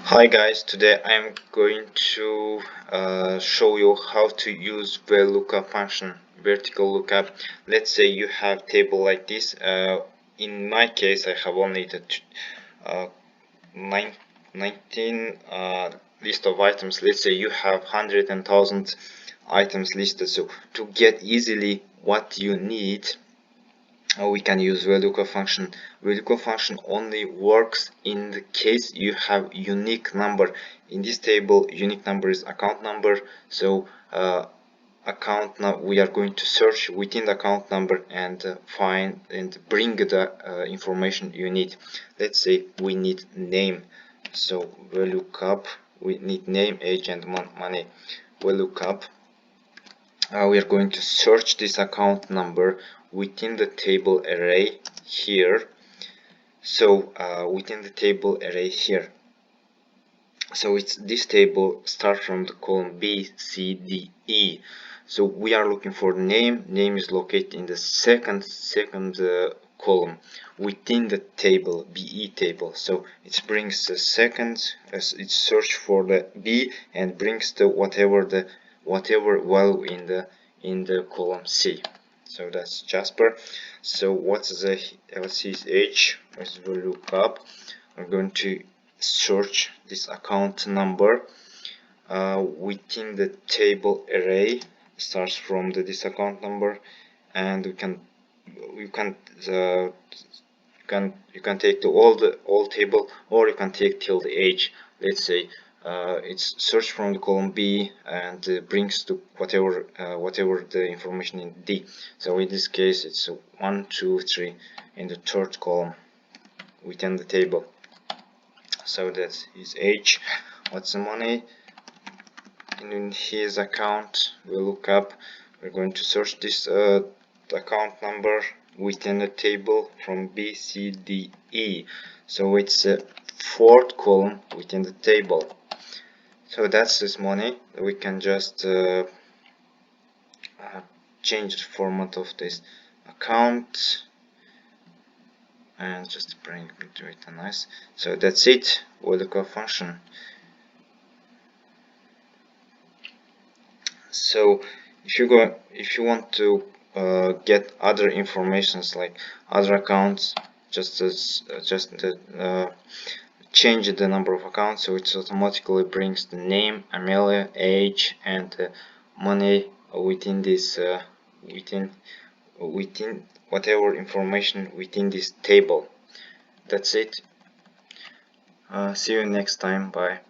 Hi guys, today I'm going to show you how to use VLOOKUP function, vertical lookup. Let's say you have table like this. In my case, I have only the uh, 19 list of items. Let's say you have 100 and 1000 items listed. So to get easily what you need, we can use VLOOKUP function. VLOOKUP function only works in the case you have unique number. In this table, unique number is account number. So we are going to search within the account number and find and bring the information you need. Let's say we need name. So VLOOKUP, we need name, age, and money. VLOOKUP. We are going to search this account number within the table array here. So within the table array here, so it's this table starts from the column B, C, D, E. So we are looking for name. Name is located in the second column within the table, BE table. So it brings the second, as it search for the B and brings the whatever value in the column C. So that's Jasper. So what's his age? Let's look up. We're going to search this account number within the table array. Starts from this account number, and you can take the all table, or you can take till the age. Let's say it's search from the column B and brings to whatever the information in D. So in this case it's 1, 2, 3 in the third column within the table. So that's his age. What's the money in his account? We'll look up. We're going to search this account number within the table from B, C, D, E. So it's a fourth column within the table. So that's this money. We can just change the format of this account and just bring it nice. So that's it. VLOOKUP function. So if you want to get other informations like other accounts, just change the number of accounts, so it automatically brings the name, Amelia, age, and money within this within whatever information within this table. That's it. See you next time. Bye.